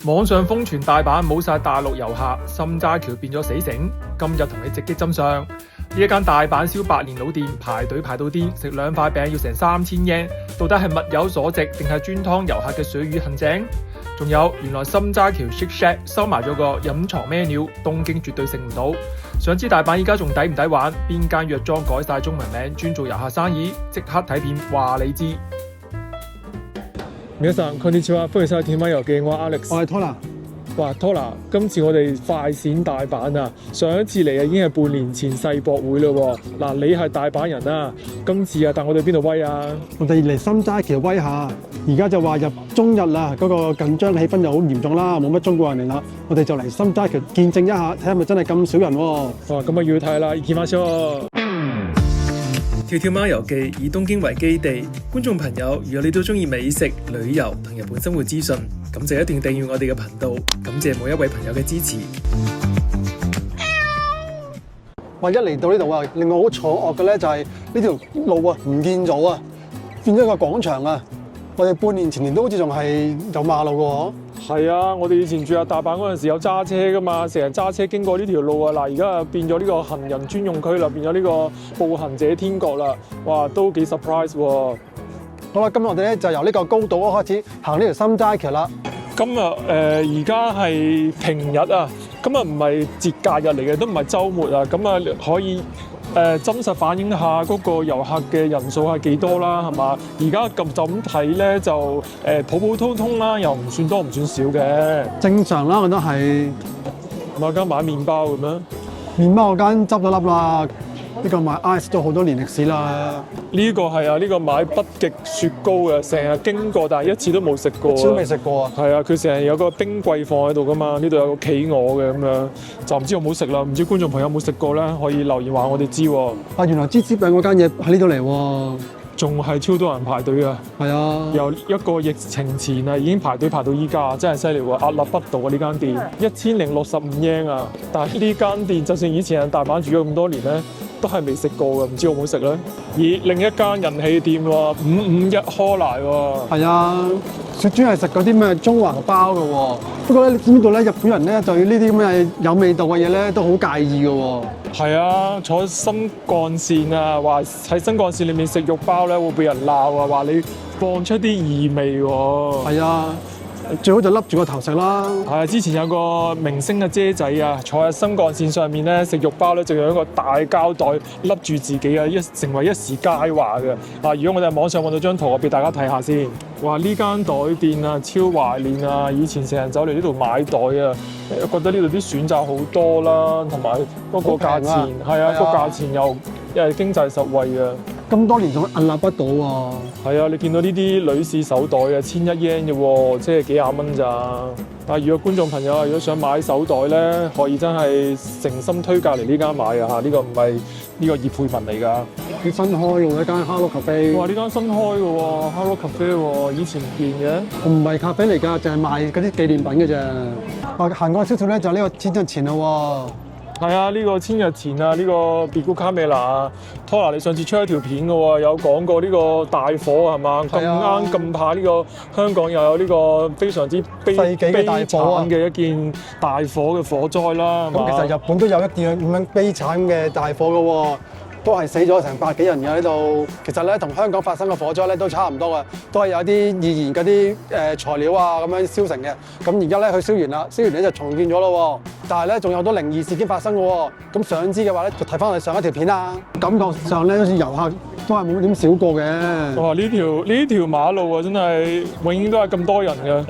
網上瘋傳大阪冇晒大陸遊客，心齋橋變咗死城。今日同你直擊真相。呢一間大阪燒百年老店排隊排到癲，食2塊餅要成3000yen，到底係物有所值定係專劏遊客嘅水魚陷阱？仲有，原來心齋橋 Shake Shack 收埋咗個隱藏咩料，東京絕對食唔到。想知大阪依家仲抵唔抵玩？邊間藥妝改晒中文名，專做遊客生意？即刻睇片話你知。皆さんこんにちは，歡迎收睇《天喵遊記》，我係 Alex， 我係 Tola。哇 ，Tola， 今次我哋快閃大阪啊！上一次嚟啊已經係半年前世博會啦喎。嗱，你係大阪人啊，今次啊帶我哋邊度威啊？我哋嚟心齋橋威下，而家就話入中日啦，嗰個緊張氣氛就好嚴重啦，冇乜中國人嚟啦。我哋就嚟心齋橋見證一下，睇下咪真係咁少人喎。哇，咁啊要睇啦，行きましょう。跳跳貓遊記以東京為基地，觀眾朋友，如果你都中意美食、旅遊同日本生活資訊，咁就一定訂閱我哋嘅頻道。感謝每一位朋友嘅支持。哇！一嚟到呢度啊，令我好錯愕嘅咧就係呢條路啊唔見咗啊，變咗個廣場啊！我哋半年前都好似仲係有馬路嘅喎。係啊，我哋以前住喺大阪嗰陣時有揸車噶嘛，成日揸車經過呢條路啊。嗱，而家變咗呢個行人專用區啦，變咗呢個步行者天國啦。哇，都幾 surprise 喎！好啦，今日我哋咧就由呢個高島開始行呢條心齋橋啦。今日而家係平日啊，今日唔係節假日嚟嘅，都唔係週末啊，咁啊可以真實反映下嗰個遊客嘅人數係幾多啦，係嘛？而家就咁睇咧，就普普通通啦，又唔算多唔算少嘅。正常啦，我覺得係。買間買麵包咁樣，麵包嗰間執咗笠啦。呢個買 ice 都好多年歷史啦。呢個係啊，呢個買北極雪糕嘅，成日經過，但係一次都冇食過。一次都未食過啊！係啊，佢成日有個冰櫃放喺度噶嘛，呢度有個企鵝嘅咁樣，就唔知好唔好食啦。唔知觀眾朋友有冇食過咧？可以留言話我哋知喎。啊，原來芝士餅嗰間嘢喺呢度嚟喎。仲係超多人排隊啊！係啊，由一個疫情前啊已經排隊排到依家，真係犀利喎！屹立不倒啊！呢間店1065 yen啊，但係呢間店就算以前喺大阪住咗咁多年咧，都係未食過嘅，唔知好唔好食咧？而另一間人氣店喎，551柯拿喎。係啊，佢專係食嗰啲咩中華包嘅喎。不過咧，你知唔知道咧？日本人咧對呢啲咁嘅有味道嘅嘢咧都好介意嘅喎。係啊，坐新幹線啊，話喺新幹線裏面食肉包咧會俾人鬧啊，話你放出啲異味喎。係啊。最好就笠住個頭食啦。係啊，之前有個明星嘅姐仔啊，坐喺新幹線上面咧食肉包咧，就用一個大膠袋笠住自己啊，成為一時佳話嘅。啊，如果我哋喺網上揾到張圖，我俾大家睇下先。哇！呢間袋店啊，超懷念啊！以前成日走嚟呢度買袋啊，覺得呢度啲選擇好多啦，同埋嗰個價錢係啊，個價錢又經濟實惠啊。咁多年仲屹立不倒喎。係啊，你見到呢啲女士手袋啊，1100 yen 嘅喎，即係幾廿蚊咋。啊，如果觀眾朋友如果想買手袋咧，可以真係誠心推介嚟呢間買啊嚇，呢個唔係呢個葉佩文嚟㗎。佢新開嘅一間 Hello Cafe。哇！呢間新開嘅喎 ，Hello Cafe 喎，以前唔見嘅。唔係咖啡嚟㗎，就係賣嗰啲紀念品嘅啫。啊，行過少少咧，就呢個千日前啦喎。係啊，呢個千日前啊，呢個 Bigu Camera Tola， 你上次出一條片嘅喎，有講過呢個大火係嘛？咁啱咁怕呢個香港又有呢個非常之悲慘嘅一件大火嘅火災啦。咁其實日本都有一件咁樣悲慘嘅大火嘅喎。都係死咗成100幾人嘅喺度。其實咧，同香港發生嘅火災咧都差唔多嘅，都係有啲易燃嗰啲材料啊咁樣燒成嘅。咁而家咧佢燒完啦，燒完咧就重建咗咯。但係咧仲有好多靈異事件發生嘅喎。咁想知嘅話咧，就睇翻我哋上一條片啦。感覺上咧好似遊客都係冇點少過嘅。哇！呢條馬路啊，真係永遠都係咁多人嘅。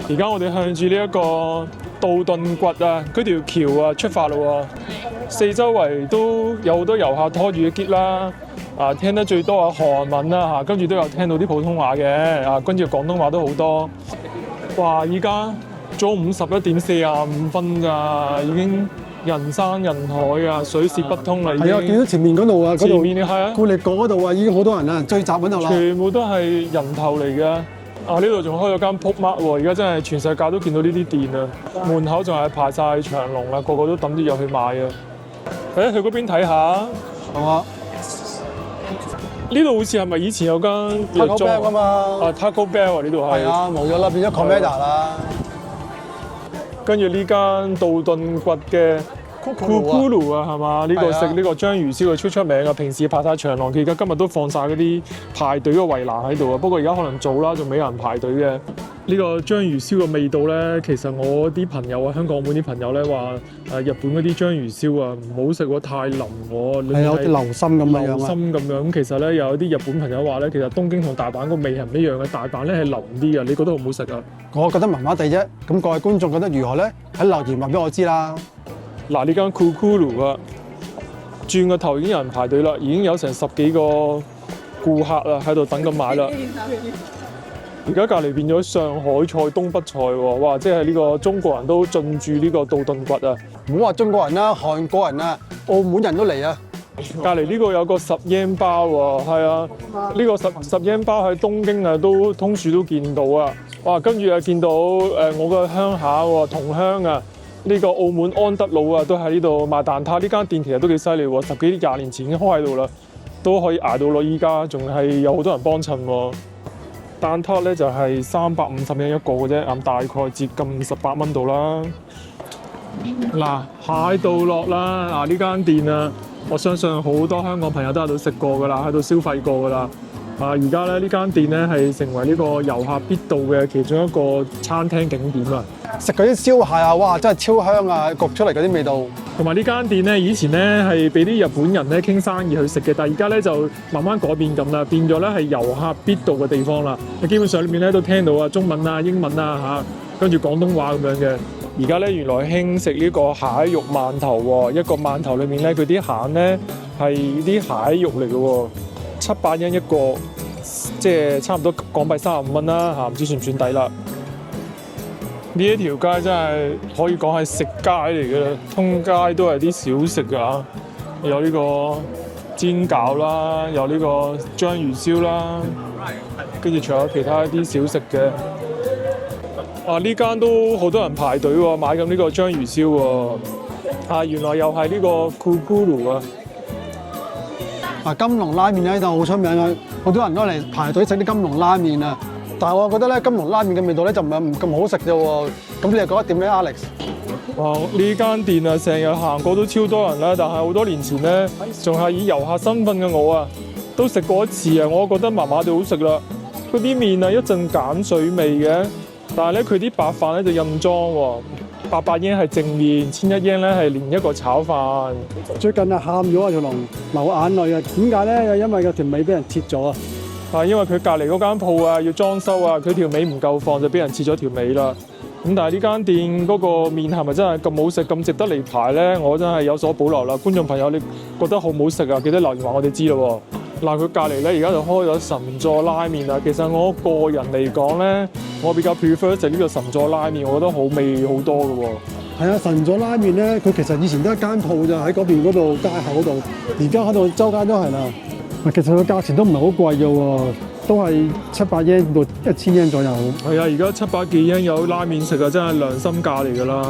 而家我哋向住呢一個道頓堀啊，嗰條橋啊出發咯喎。四周圍都有好多遊客拖住嘅篋啦，啊聽得最多係韓文啦嚇，跟住都有聽到啲普通話嘅，啊跟住廣東話都好多。哇！依家中午11點45分咋，已經人山人海啊，水泄不通啦。係啊，見到前面嗰度啊，嗰度係啊，固力果嗰度啊，已經好多人啦，聚集喺度啦。全部都係人頭嚟嘅。啊！呢度仲開咗間 Pop Mart 喎，而家真係全世界都見到呢啲店啊，門口仲係排晒長龍啦，個個都等住入去買啊！去嗰邊睇下，好啊！呢度好似係咪以前有間 Taco Bell 啊嘛？啊 Taco Bell 啊，呢度係。係啊，冇咗啦，變咗 Commander 啦。跟住呢間道頓堀嘅Kukulu啊，係嘛？呢個食呢個章魚燒係超出名啊！平時排晒長龍，佢而家今日都放晒嗰啲排隊嘅圍欄喺度啊。不過而家可能早啦，仲未有人排隊嘅。呢個章魚燒嘅味道咧，其實我啲朋友啊，香港本啲朋友咧話日本嗰啲章魚燒啊唔好食喎，太腍喎，係有啲流心咁樣流心咁樣。咁其實咧有啲日本朋友話咧，其實東京同大阪個味係唔一樣嘅，大阪咧係腍啲嘅。你覺得好唔好食啊？我覺得麻麻地啫。咁各位觀眾覺得如何咧？喺留言話俾我知啦。嗱，呢間 Kukulu 啊，轉個頭已經有人排隊啦，已經有成10幾個顧客啦喺度等緊買啦。而家隔離變咗上海菜、東北菜喎，哇！即係呢個中國人都進駐呢個道頓堀啊！唔好話中國人啦，韓國人啊，澳門人都嚟啊！隔離呢個有個10 yen 包喎，係啊，呢個10 yen 包喺東京啊都通處都見到啊！哇，跟住又見到我個鄉下喎，同鄉啊！呢個澳門安德魯啊，都喺呢度賣蛋撻。呢間店其實都幾犀利喎，10幾20年前已經開喺度啦，都可以捱到落依家，仲係有好多人幫襯喎。蛋撻咧就係350yen一個嘅啫，咁大概接近18蚊度啦。嗱，蟹道樂啦，嗱呢間店啊，我相信好多香港朋友都喺度食過㗎啦，喺度消費過㗎啦。而家咧呢間店咧係成為呢個遊客必到嘅其中一個餐廳景點啊！食嗰啲燒蟹啊，哇！真係超香啊，焗出嚟嗰啲味道。同埋呢間店咧，以前咧係俾啲日本人咧傾生意去食嘅，但係而家咧就慢慢改變咁啦，變咗咧係遊客必到嘅地方啦。你基本上裏面咧都聽到啊中文啊、英文啊嚇，跟住廣東話咁樣嘅。而家咧原來興食呢個蟹肉饅頭喎，一個饅頭裏面咧佢啲餡咧係啲蟹肉嚟嘅喎，700yen一個，即係差唔多港幣35蚊啦嚇，唔知算唔算抵啦？呢一條街真係可以講係食街嚟嘅啦，通街都係啲小食㗎，有呢個煎餃啦，有呢個章魚燒啦，跟住仲有其他一啲小食嘅。呢間都好多人排隊喎，買緊呢個章魚燒喎。原來又係呢個 Kukulu 啊！金龍拉麵喺度好出名啊，好多人都嚟排隊食啲金龍拉麵啊。但係我覺得咧，金龍拉麵嘅味道咧就唔係咁好食啫喎。咁你又覺得點咧 ，Alex？ 哇！呢間店啊，成日行過都超多人啦。但係好多年前咧，仲係以遊客身份嘅我啊，都食過一次啊，我覺得麻麻地好食啦。嗰啲麵啊，一陣鹼水味嘅，但係咧佢啲白飯咧就任裝喎。800yen係正面，1001 yen咧係連一個炒飯。最近啊，喊咗啊條龍，流眼淚啊！點解咧？因為個條尾俾人切咗啊！因為佢隔離嗰間鋪啊要裝修啊，佢條尾唔夠放就俾人切咗條尾啦。咁但係呢間店嗰個麵係咪真係咁好食、咁值得嚟排咧？我真係有所保留啦。觀眾朋友，你覺得好唔好食啊？記得留言話我哋知咯。佢隔離咧而家就開咗神座拉麵啦。其實我個人嚟講咧，我比較 prefer 食呢個神座拉麵，我覺得好味好多嘅喎。係啊，神座拉麵咧，佢其實以前都係一間鋪咋，喺嗰邊嗰度街口度，而家喺度周街都係啦。其實個價錢都唔係好貴嘅喎，都係700 yen 到1000 yen 左右。係啊，而家700幾 yen有拉麵食啊，真係良心價嚟㗎啦。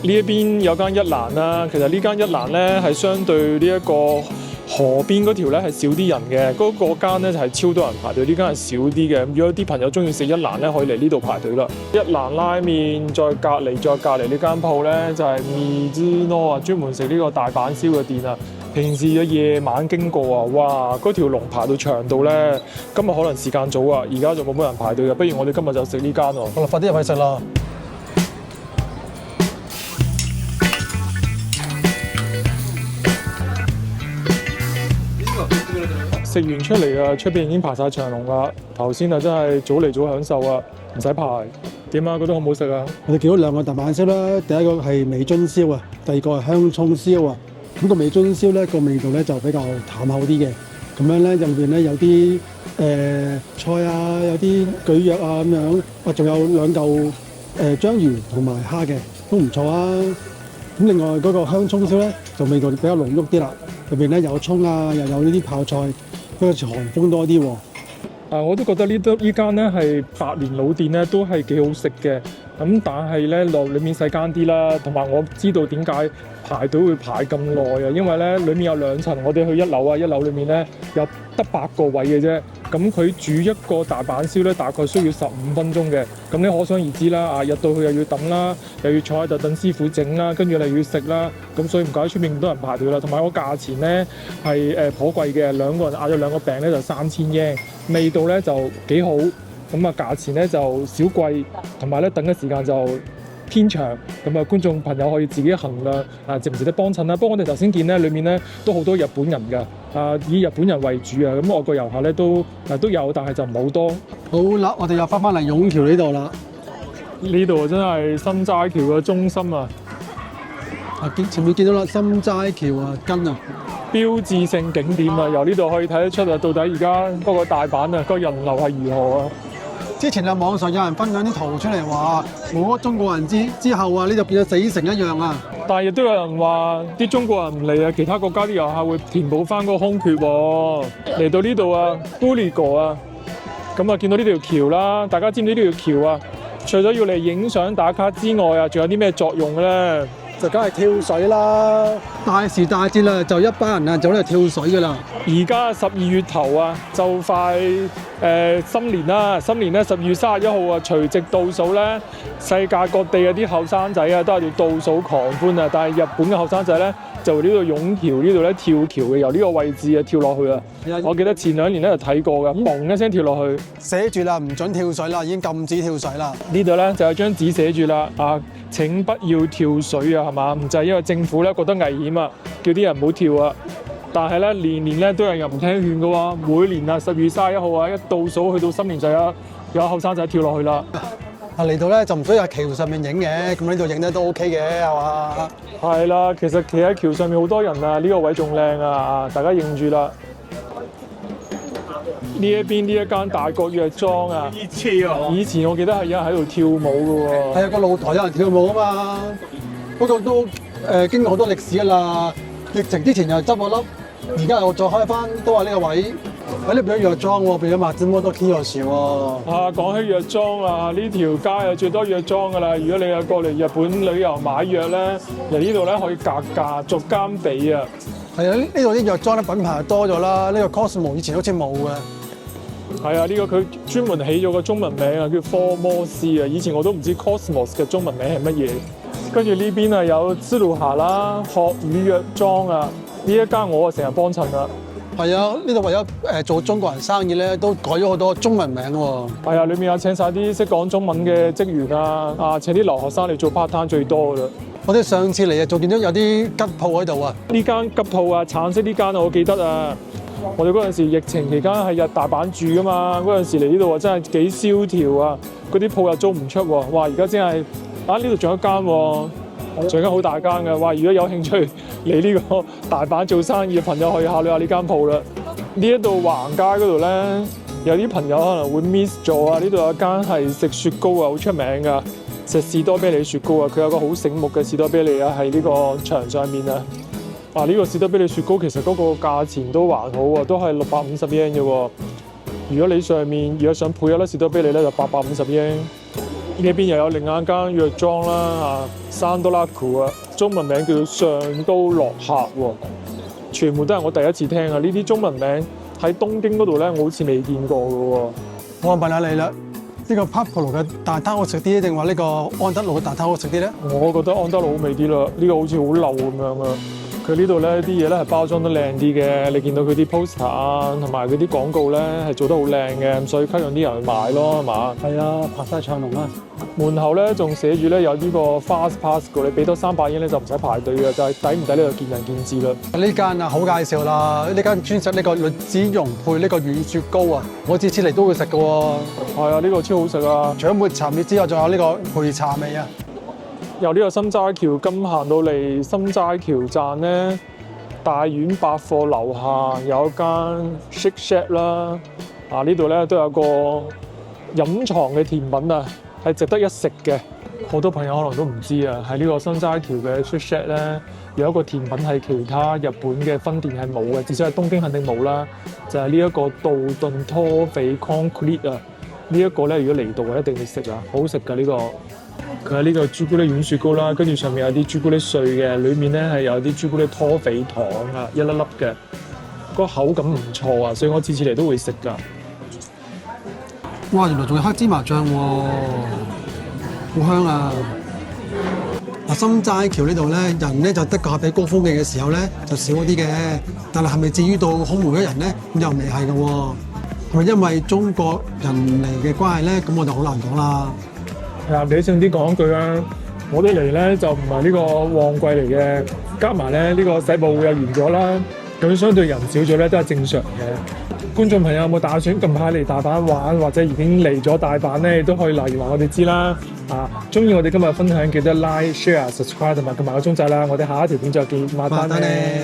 呢一邊有間一蘭啦，其實呢間一蘭咧係相對呢一個河邊嗰條咧係少啲人嘅，嗰個間咧就係超多人排隊，呢間係少啲嘅。如果啲朋友中意食一蘭咧，可以嚟呢度排隊啦。一蘭拉麵再隔離呢間鋪咧就係Mizuno啊，專門食呢個大阪燒嘅店啊。平時嘅夜晚經過啊，哇！嗰條龍排到長度咧，今日可能時間早啊，而家仲冇乜人排隊嘅，不如我哋今日就食呢間喎。好啦，快啲入去食啦！食完出嚟啊，出邊已經排晒長龍啦。頭先啊，真係早嚟早享受啊，唔使排。點啊？覺得好唔好食啊？我哋見到兩個大阪燒啦，第一個係味津燒啊，第二個係香葱燒啊。咁個味津燒咧個味道咧就比較淡厚啲嘅，咁樣咧入邊咧有啲菜啊，有啲蒟蒻啊咁樣，仲有2嚿章魚同埋蝦嘅，都唔錯啊！咁另外嗰個香葱燒咧就味道比較濃郁啲啦，入邊咧有葱啊，又有呢啲泡菜，好似韓風多啲喎。我都覺得呢間咧係百年老店咧，都係幾好食嘅。咁但係咧落裡面細間啲啦，同埋我知道點解排隊會排咁耐啊，因為咧裡面有2層，我哋去1樓啊，1樓裡面咧有得8個位嘅啫。咁佢煮一個大阪燒咧，大概需要15分鐘嘅。咁你可想而知啦，入到去又要等啦，又要坐喺度等師傅整啦，跟住你又要食啦。咁所以唔怪得出面咁多人排隊啦。同埋個價錢咧係頗貴嘅，兩個人嗌咗兩個餅咧就3000yen，味道咧就幾好。咁啊價錢咧就少貴，同埋咧等嘅時間就偏長，咁啊觀眾朋友可以自己衡量值唔值得幫襯啦。不過我哋頭先見咧，裏面咧都好多日本人㗎，以日本人為主啊。咁外國遊客咧都有，但係就唔係好多。好啦，我哋又翻嚟湧橋呢度啦。呢度真係心齋橋嘅中心啊！前面見到啦，心齋橋啊，根啊，標誌性景點啊，由呢度可以睇得出啊，到底而家嗰個大阪啊，個人流係如何啊？之前喺網上有人分享啲圖出嚟話，冇咗中國人之後啊，呢度變咗死城一樣啊！但係亦都有人話，啲中國人唔嚟啊，其他國家啲遊客會填補翻個空缺喎。嚟到呢度啊，都列過啊，咁啊見到呢條橋啦，大家知唔知呢條橋啊？除咗要嚟影相打卡之外啊，仲有啲咩作用嘅咧？就梗係跳水啦！大時大節啦，就一班人啊，就嚟跳水噶啦！而家12月頭啊，就快新年啦！新年咧12月31號啊，除夕倒數咧，世界各地嘅啲後生仔啊，都係要倒數狂歡啊！但係日本嘅後生仔咧，就呢度湧橋呢度咧跳橋嘅，由呢個位置啊跳落去啊！我記得前2年咧就睇過嘅，嘣一聲跳落去，寫住啦，唔準跳水啦，已經禁止跳水啦。呢度咧就有張紙寫住啦，請不要跳水啊，係嘛？就係因為政府咧覺得危險啊，叫啲人唔好跳啊。但係咧年年咧都有人唔聽勸嘅喎，每年啊12月31號啊，一倒數去到新年就有後生仔跳落去啦。嚟到咧就唔需要喺橋上面影嘅，咁呢度影得都 OK 嘅，係嘛？係啦，其實企喺橋上面好多人啊，呢個位仲靚啊，大家認住啦。呢一邊呢一間大國藥莊啊，以前我記得係有人喺度跳舞嘅喎。係啊，個露台有人跳舞啊嘛，不過都經過好多歷史㗎啦。疫情之前又執咗笠，而家又再開翻，都係呢個位。喺呢邊有藥莊喎，變咗麥子摩多 kiosk 喎。講起藥莊啊，呢條街啊最多藥莊㗎啦。如果你係過嚟日本旅遊買藥咧，嚟呢度咧可以格價逐間俾啊。係啊，呢度啲藥莊咧品牌多咗啦。呢個 Cosmo 以前好似冇嘅。係啊，呢個佢專門起咗個中文名啊，叫科摩斯啊。以前我都唔知 Cosmos 嘅中文名係乜嘢。跟住呢邊啊有芝路霞啦、學與藥莊啊，呢一間我啊成日幫襯啦。係啊，呢度為咗做中國人生意咧，都改咗好多中文名喎。係啊，裏面有請晒啲識講中文嘅職員啊，請啲留學生嚟做 part time 最多㗎啦。我哋上次嚟啊，仲見到有啲吉鋪喺度啊。呢間吉鋪啊，橙色呢間我記得啊。我哋嗰陣時疫情期間係日大阪住㗎嘛，嗰陣時嚟呢度啊真係幾蕭條啊，嗰啲鋪又租唔出喎。哇！而家真係呢度仲有一間喎，仲有一間好大間嘅。哇！如果有興趣嚟呢個大阪做生意嘅朋友，可以考慮下呢間鋪啦。呢一度橫街嗰度咧，有啲朋友可能會 miss 咗啊。呢度有一間係食雪糕啊，好出名㗎，食士多啤梨雪糕啊。佢有個好醒目嘅士多啤梨啊，喺呢個牆上面啊。呢個士多啤梨雪糕其實嗰個價錢都還好啊，都係650 yen 嘅喎。如果你上面如果想配一粒士多啤梨咧，就850 yen。呢邊又有另一間藥莊啦，山多拉庫啊，中文名叫做上都樂客喎。全部都係我第一次聽啊！呢啲中文名喺東京嗰度咧，我好似未見過嘅喎。我問下你啦，呢個 Popolo 嘅蛋撻好食啲，定話呢個安德魯嘅蛋撻好食啲咧？我覺得安德魯好味啲啦，呢個好似好漏咁樣啊！佢呢度咧啲嘢咧係包裝得靚啲嘅，你見到佢啲 poster 啊，同埋佢啲廣告咧係做得好靚嘅，所以吸引啲人去買咯，係嘛？係啊，排晒長龍啊！門口咧仲寫住咧有呢個 fast pass 嘅，你俾多300 yen咧就唔使排隊嘅，就係抵唔抵呢就見仁見智啦。呢間啊好介紹啦，呢間專食呢個栗子蓉配呢個軟雪糕啊，我次次嚟都會食嘅喎。係啊，呢個超好食啊！除咗抹茶味之外，仲有呢個焙茶味啊！由呢個心齋橋咁行到嚟心齋橋站咧，大丸百貨樓下有一間 Shake Shack 啦。呢度咧都有個隱藏嘅甜品啊，係值得一食嘅。好多朋友可能都唔知啊，喺呢個心齋橋嘅 Shake Shack 咧，有一個甜品係其他日本嘅分店係冇嘅，至少喺東京肯定冇啦。就係呢一個道頓拖肥 Concrete 啊，呢一個咧如果嚟到一定要食啊，好食㗎呢個。佢係呢個朱古力軟雪糕啦，跟住上面有啲朱古力碎嘅，裡面咧係有啲朱古力拖肥糖啊，一粒粒嘅，個口感唔錯啊，所以我次次嚟都會食㗎。哇！原來仲有黑芝麻醬喎，好香啊！嗱，心齋橋呢度咧，人咧就的確比高峰期嘅時候咧就少咗啲嘅，但係係咪至於到空無一人咧？咁又未係嘅喎，係咪因為中國人嚟嘅關係咧？咁我就好難講啦。係啊，理性啲講一句啦，我哋嚟咧就唔係呢個旺季嚟嘅，加埋咧呢個世博會又完咗啦，咁相對人少咗咧都係正常嘅。觀眾朋友有冇打算近排嚟大阪玩，或者已經嚟咗大阪咧，都可以留言話我哋知啦。啊，中意我哋今日分享記得 like、share、subscribe 同埋撳埋個鐘仔啦。我哋下一條片再見，拜拜咧。